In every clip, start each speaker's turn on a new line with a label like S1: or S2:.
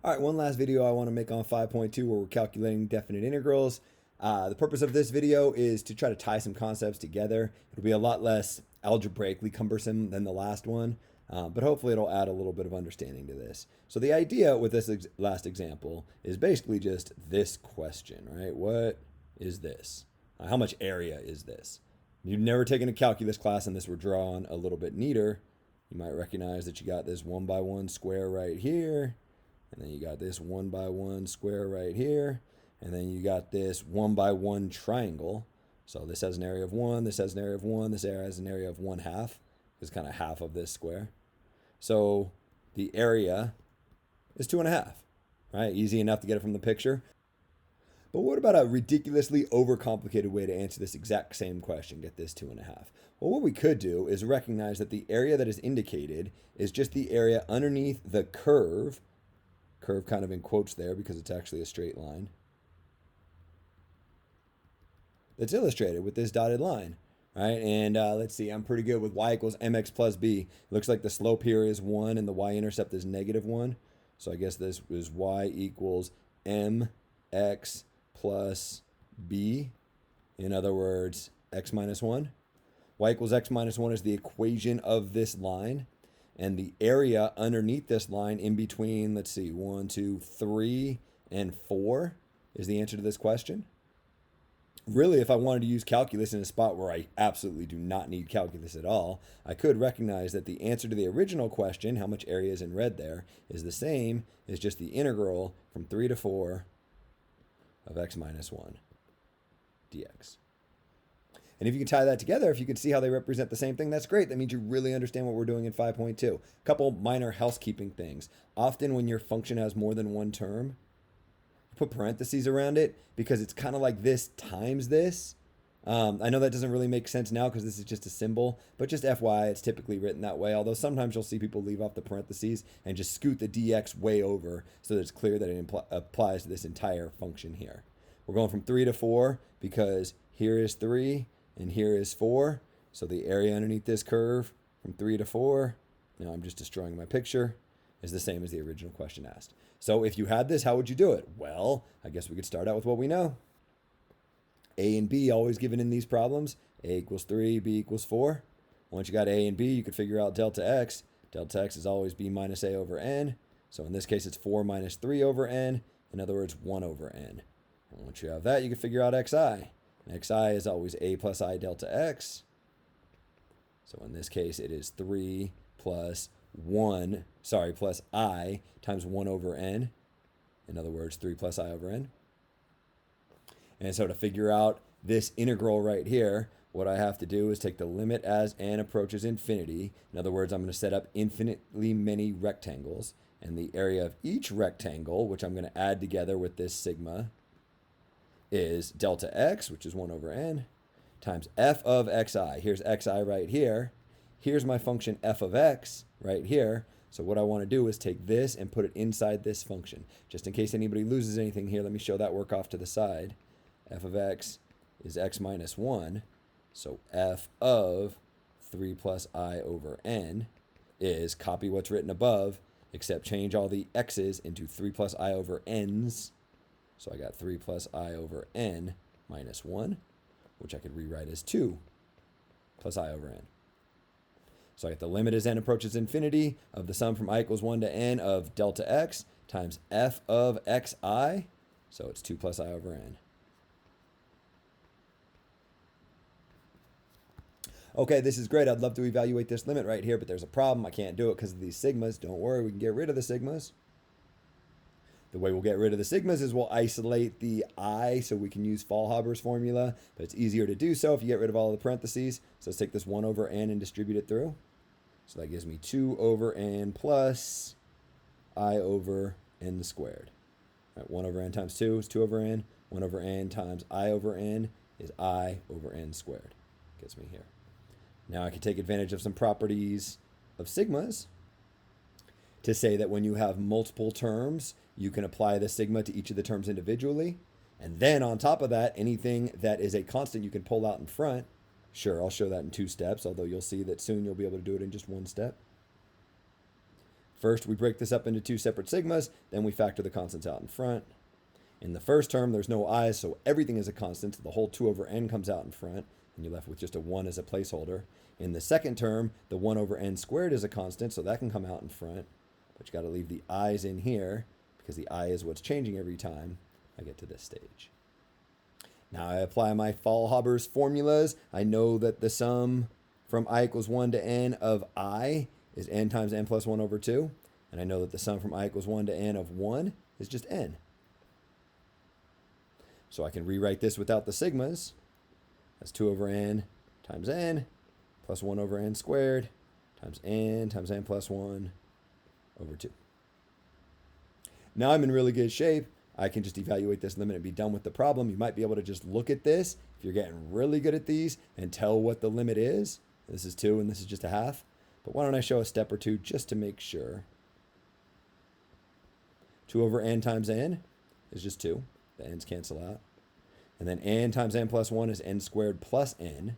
S1: All right, one last video I want to make on 5.2 where we're calculating definite integrals. The purpose of this video is to try to tie some concepts together. It'll be a lot less algebraically cumbersome than the last one, but hopefully it'll add a little bit of understanding to this. So the idea with this last example is basically just this question, right? What is this? How much area is this? You've never taken a calculus class and this were drawn a little bit neater. You might recognize that you got this 1 by 1 square right here. And then you got this 1 by 1 square right here. And then you got this 1 by 1 triangle. So this has an area of 1, this has an area of 1, this area has an area of 1/2. It's kind of half of this square. So the area is 2.5, right? Easy enough to get it from the picture. But what about a ridiculously overcomplicated way to answer this exact same question, get this 2.5? Well, what we could do is recognize that the area that is indicated is just the area underneath the curve kind of in quotes there because it's actually a straight line, that's illustrated with this dotted line, right? And let's see, I'm pretty good with y equals mx plus b. It looks like the slope here is 1 and the y-intercept is -1. So I guess this is y equals mx plus b. In other words, x minus 1. Y equals x minus 1 is the equation of this line. And the area underneath this line in between, let's see, 1, 2, 3, and 4 is the answer to this question. Really, if I wanted to use calculus in a spot where I absolutely do not need calculus at all, I could recognize that the answer to the original question, how much area is in red there, is the same as just the integral from 3 to 4 of x minus 1 dx. And if you can tie that together, if you can see how they represent the same thing, that's great. That means you really understand what we're doing in 5.2. A couple minor housekeeping things. Often when your function has more than one term, put parentheses around it because it's kind of like this times this. I know that doesn't really make sense now because this is just a symbol, but just FYI, it's typically written that way. Although sometimes you'll see people leave off the parentheses and just scoot the dx way over so that it's clear that it applies to this entire function here. We're going from 3 to 4 because here is 3 and here is 4. So the area underneath this curve from 3 to 4, now I'm just destroying my picture, is the same as the original question asked. So if you had this, how would you do it? Well, I guess we could start out with what we know. A and B always given in these problems. A equals 3, B equals 4. Once you got A and B, you could figure out delta x. Delta x is always B minus A over n. So in this case, it's 4 minus 3 over n. In other words, 1 over n. And once you have that, you can figure out xi. And xi is always A plus I delta x. So in this case, it is 3 plus I times 1 over n. In other words, 3 plus I over n. And so to figure out this integral right here, what I have to do is take the limit as n approaches infinity. In other words, I'm going to set up infinitely many rectangles. And the area of each rectangle, which I'm going to add together with this sigma, is delta x, which is 1 over n, times f of xi. Here's xi right here. Here's my function f of x right here. So what I want to do is take this and put it inside this function. Just in case anybody loses anything here, let me show that work off to the side. F of x is x minus 1. So f of 3 plus I over n is copy what's written above, except change all the x's into 3 plus I over n's. So I got 3 plus I over n minus 1, which I could rewrite as 2 plus I over n. So I get the limit as n approaches infinity of the sum from I equals 1 to n of delta x times f of xi. So it's 2 plus I over n. Okay, this is great. I'd love to evaluate this limit right here, but there's a problem. I can't do it because of these sigmas. Don't worry, we can get rid of the sigmas. The way we'll get rid of the sigmas is we'll isolate the I so we can use Fallhaber's formula, but it's easier to do so if you get rid of all the parentheses. So let's take this 1 over n and distribute it through. So that gives me 2 over n plus I over n squared. All right, 1 over n times 2 is 2 over n. 1 over n times I over n is I over n squared. Gets me here. Now I can take advantage of some properties of sigmas to say that when you have multiple terms, you can apply the sigma to each of the terms individually. And then on top of that, anything that is a constant you can pull out in front. Sure, I'll show that in 2 steps, although you'll see that soon you'll be able to do it in just 1 step. First, we break this up into two separate sigmas, then we factor the constants out in front. In the first term, there's no i's, so everything is a constant. So the whole 2 over n comes out in front, and you're left with just a 1 as a placeholder. In the second term, the 1 over n squared is a constant, so that can come out in front. But you got to leave the i's in here, because the I is what's changing every time I get to this stage. Now I apply my Fallhaber's formulas. I know that the sum from I equals 1 to n of I is n times n plus 1 over 2. And I know that the sum from I equals 1 to n of 1 is just n. So I can rewrite this without the sigmas as 2 over n times n plus 1 over n squared times n plus 1 over 2. Now I'm in really good shape. I can just evaluate this limit and be done with the problem. You might be able to just look at this if you're getting really good at these and tell what the limit is. This is 2 and this is just a half. But why don't I show a step or two just to make sure. 2 over n times n is just 2. The n's cancel out. And then n times n plus 1 is n squared plus n.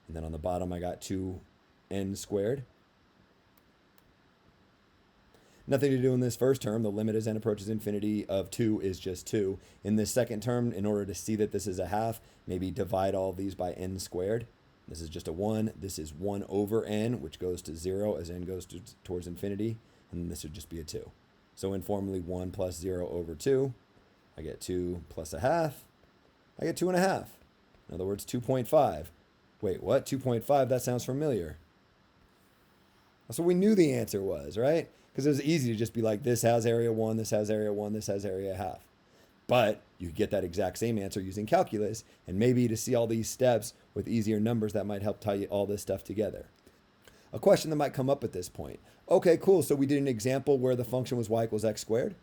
S1: And then on the bottom, I got 2n squared. Nothing to do in this first term. The limit as n approaches infinity of 2 is just 2. In this second term, in order to see that this is a half, maybe divide all of these by n squared. This is just a 1. This is 1 over n, which goes to 0 as n goes towards infinity. And this would just be a 2. So informally, 1 plus 0 over 2. I get 2 plus a half. I get 2.5. In other words, 2.5. Wait, what? 2.5? That sounds familiar. That's what we knew the answer was, right? Because it was easy to just be like, this has area 1, this has area 1, this has area half. But you get that exact same answer using calculus, and maybe to see all these steps with easier numbers, that might help tie all this stuff together. A question that might come up at this point. Okay, cool. So we did an example where the function was y equals x squared,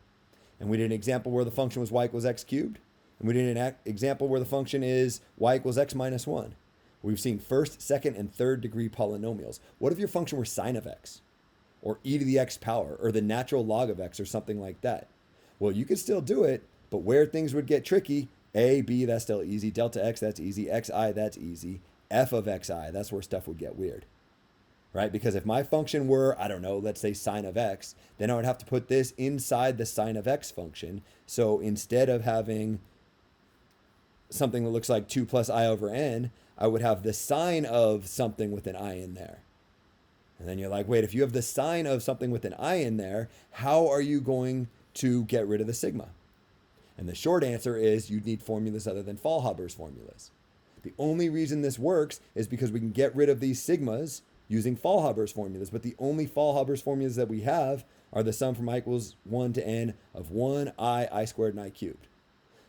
S1: and we did an example where the function was y equals x cubed, and we did an example where the function is y equals x minus 1. We've seen first, second, and third degree polynomials. What if your function were sine of x, or e to the x power, or the natural log of x, or something like that? Well, you could still do it, but where things would get tricky, a, b, that's still easy. Delta x, that's easy. Xi, that's easy. F of xi, that's where stuff would get weird, right? Because if my function were, I don't know, let's say sine of x, then I would have to put this inside the sine of x function. So instead of having something that looks like 2 plus I over n, I would have the sine of something with an I in there. And then you're like, wait, if you have the sine of something with an I in there, how are you going to get rid of the sigma? And the short answer is you'd need formulas other than Fallhaber's formulas. The only reason this works is because we can get rid of these sigmas using Fallhaber's formulas, but the only Fallhaber's formulas that we have are the sum from I equals 1 to n of 1, I squared, and I cubed.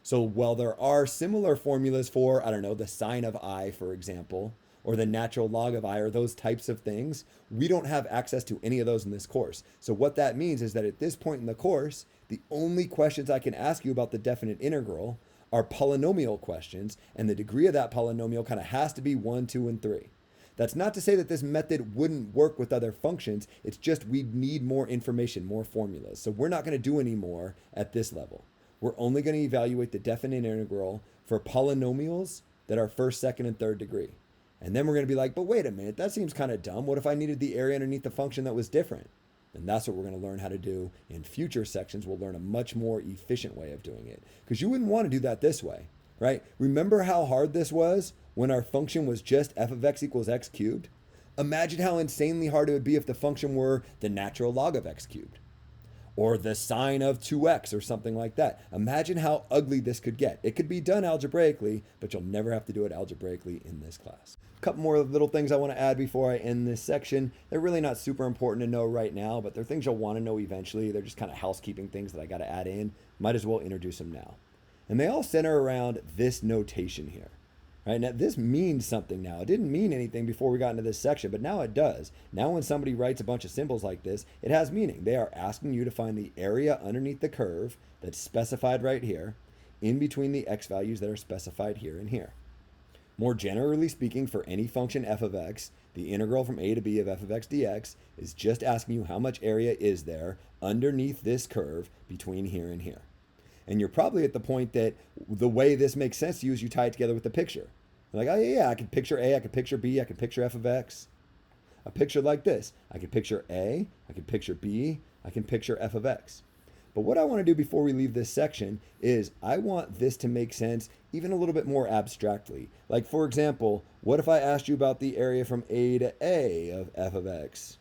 S1: So while there are similar formulas for, I don't know, the sine of I, for example, or the natural log of I, or those types of things, we don't have access to any of those in this course. So what that means is that at this point in the course, the only questions I can ask you about the definite integral are polynomial questions, and the degree of that polynomial kind of has to be 1, 2, and 3. That's not to say that this method wouldn't work with other functions. It's just we need more information, more formulas. So we're not going to do any more at this level. We're only going to evaluate the definite integral for polynomials that are first, second, and third degree. And then we're going to be like, but wait a minute, that seems kind of dumb. What if I needed the area underneath the function that was different? And that's what we're going to learn how to do in future sections. We'll learn a much more efficient way of doing it, because you wouldn't want to do that this way, right? Remember how hard this was when our function was just f of x equals x cubed? Imagine how insanely hard it would be if the function were the natural log of x cubed, or the sine of 2x, or something like that. Imagine how ugly this could get. It could be done algebraically, but you'll never have to do it algebraically in this class. A couple more little things I want to add before I end this section. They're really not super important to know right now, but they're things you'll want to know eventually. They're just kind of housekeeping things that I got to add in. Might as well introduce them now. And they all center around this notation here. Right? Now, this means something now. It didn't mean anything before we got into this section, but now it does. Now when somebody writes a bunch of symbols like this, it has meaning. They are asking you to find the area underneath the curve that's specified right here, in between the x values that are specified here and here. More generally speaking, for any function f of x, the integral from a to b of f of x dx is just asking you how much area is there underneath this curve between here and here. And you're probably at the point that the way this makes sense to you is you tie it together with the picture. You're like, oh yeah, I can picture A, I can picture B, I can picture f of x. A picture like this. I can picture A, I can picture B, I can picture f of x. But what I want to do before we leave this section is I want this to make sense even a little bit more abstractly. Like, for example, what if I asked you about the area from a to a of f of x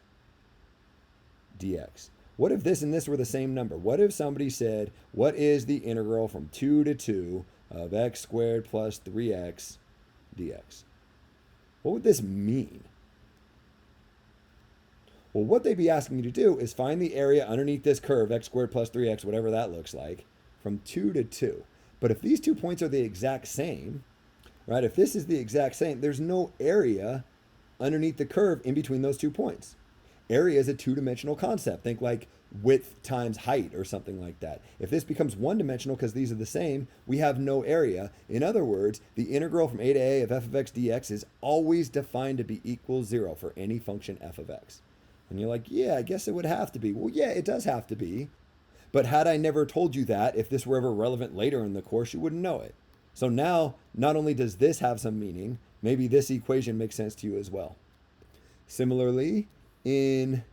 S1: dx? What if this and this were the same number? What if somebody said, what is the integral from 2 to 2 of x squared plus 3x dx? What would this mean? Well, what they'd be asking you to do is find the area underneath this curve, x squared plus 3x, whatever that looks like, from 2 to 2. But if these 2 points are the exact same, right, if this is the exact same, there's no area underneath the curve in between those 2 points. Area is a 2-dimensional concept. Think like width times height or something like that. If this becomes 1-dimensional because these are the same, we have no area. In other words, the integral from a to a of f of x dx is always defined to be equal 0 for any function f of x. And you're like, yeah, I guess it would have to be. Well, yeah, it does have to be. But had I never told you that, if this were ever relevant later in the course, you wouldn't know it. So now, not only does this have some meaning, maybe this equation makes sense to you as well. Similarly, in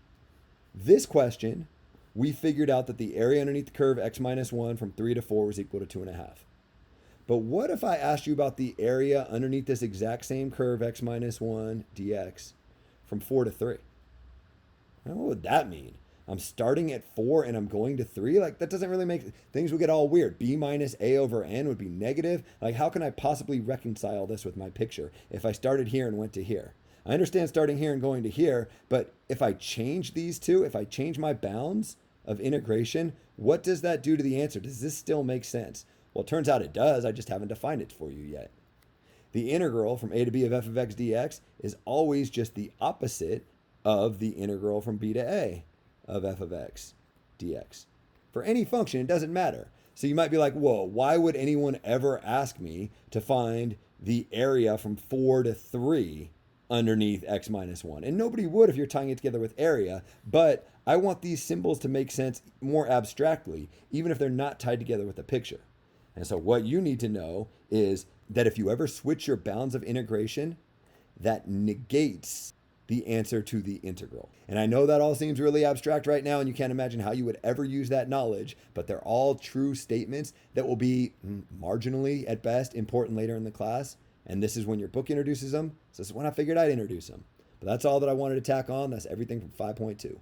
S1: this question, we figured out that the area underneath the curve x minus 1 from 3 to 4 was equal to 2.5. But what if I asked you about the area underneath this exact same curve x minus 1 dx from 4 to 3? What would that mean? I'm starting at 4 and I'm going to 3? Like, that doesn't really make... Things would get all weird. B minus a over n would be negative. Like, how can I possibly reconcile this with my picture if I started here and went to here? I understand starting here and going to here, but if I change these two, if I change my bounds of integration, what does that do to the answer? Does this still make sense? Well, it turns out it does. I just haven't defined it for you yet. The integral from a to b of f of x dx is always just the opposite of the integral from b to a of f of x dx. For any function, it doesn't matter. So you might be like, whoa, why would anyone ever ask me to find the area from 4 to 3 underneath x minus 1? And nobody would if you're tying it together with area, but I want these symbols to make sense more abstractly, even if they're not tied together with a picture. And so what you need to know is that if you ever switch your bounds of integration, that negates the answer to the integral. And I know that all seems really abstract right now, and you can't imagine how you would ever use that knowledge, but they're all true statements that will be marginally, at best, important later in the class. And this is when your book introduces them. So this is when I figured I'd introduce them. But that's all that I wanted to tack on. That's everything from 5.2.